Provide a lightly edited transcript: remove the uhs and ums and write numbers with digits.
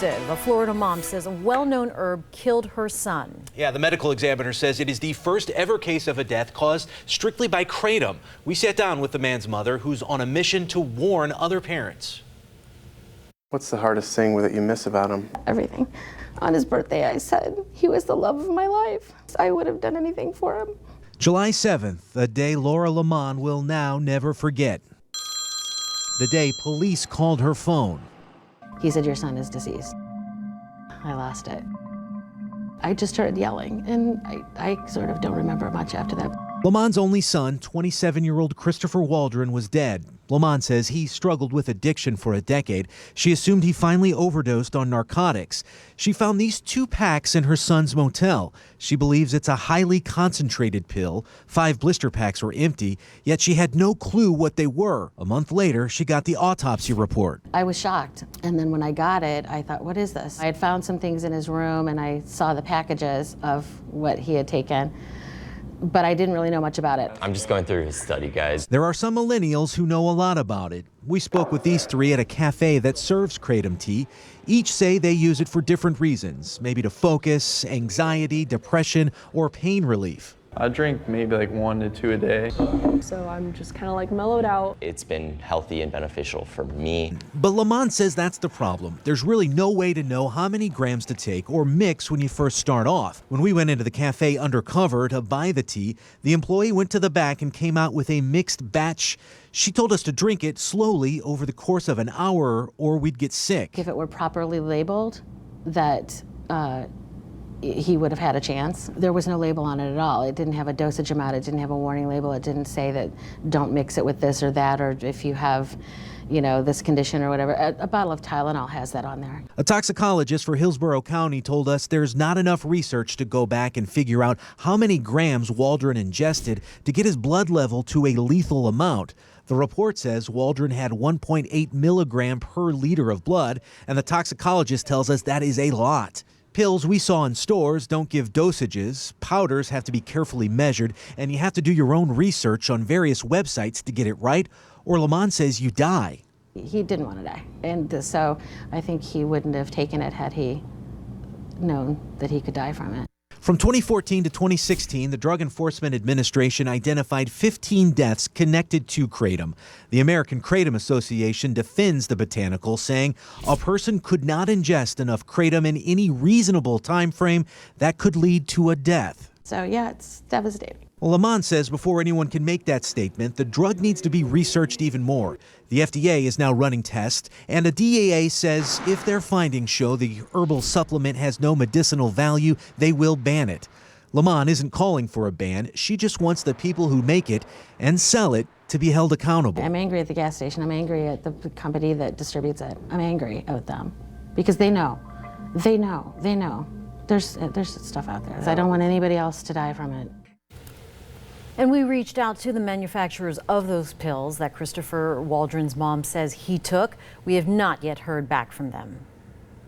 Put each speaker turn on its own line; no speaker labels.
explosive. A Florida mom says a well-known herb killed her son.
Yeah, the medical examiner says it is the first ever case of a death caused strictly by Kratom. We sat down with the man's mother, who's on a mission to warn other parents.
What's the hardest thing that you miss about him?
Everything. On his birthday, I said he was the love of my life. I would have done anything for him.
July 7th, a day Laura Lamont will now never forget. The day police called her phone.
He said, "Your son is deceased." I lost it. I just started yelling, and I sort of don't remember much after that.
Lamont's only son, 27-year-old Christopher Waldron, was dead. Lamont says he struggled with addiction for a decade. She assumed he finally overdosed on narcotics. She found these 2 packs in her son's motel. She believes it's a highly concentrated pill. 5 blister packs were empty, yet she had no clue what they were. A month later, she got the autopsy report.
I was shocked, and then when I got it, I thought, what is this? I had found some things in his room, and I saw the packages of what he had taken, but I didn't really know much about it.
I'm just going through his study, guys.
There are some millennials who know a lot about it. We spoke with these 3 at a cafe that serves Kratom tea. Each say they use it for different reasons, maybe to focus, anxiety, depression, or pain relief.
I drink maybe like 1 to 2 a day.
So I'm just kind of like mellowed out.
It's been healthy and beneficial for me.
But Lamont says that's the problem. There's really no way to know how many grams to take or mix when you first start off. When we went into the cafe undercover to buy the tea, the employee went to the back and came out with a mixed batch. She told us to drink it slowly over the course of an hour or we'd get sick.
If it were properly labeled, that he would have had a chance. There was no label on it at all. It didn't have a dosage amount. It didn't have a warning label. It didn't say that don't mix it with this or that, or if you have, this condition or whatever. A bottle of Tylenol has that on there.
A toxicologist for Hillsborough County told us there's not enough research to go back and figure out how many grams Waldron ingested to get his blood level to a lethal amount. The report says Waldron had 1.8 milligram per liter of blood, and the toxicologist tells us that is a lot. Pills we saw in stores don't give dosages, powders have to be carefully measured, and you have to do your own research on various websites to get it right, or Lamont says you die.
He didn't want to die, and so I think he wouldn't have taken it had he known that he could die from it.
From 2014 to 2016, the Drug Enforcement Administration identified 15 deaths connected to Kratom. The American Kratom Association defends the botanical, saying a person could not ingest enough Kratom in any reasonable time frame that could lead to a death.
So yeah, it's devastating.
Well, Lamont says before anyone can make that statement, the drug needs to be researched even more. The FDA is now running tests, and a DEA says if their findings show the herbal supplement has no medicinal value, they will ban it. Lamont isn't calling for a ban. She just wants the people who make it and sell it to be held accountable.
I'm angry at the gas station. I'm angry at the company that distributes it. I'm angry at them because they know. They know. There's stuff out there. I don't want anybody else to die from it.
And we reached out to the manufacturers of those pills that Christopher Waldron's mom says he took. We have not yet heard back from them.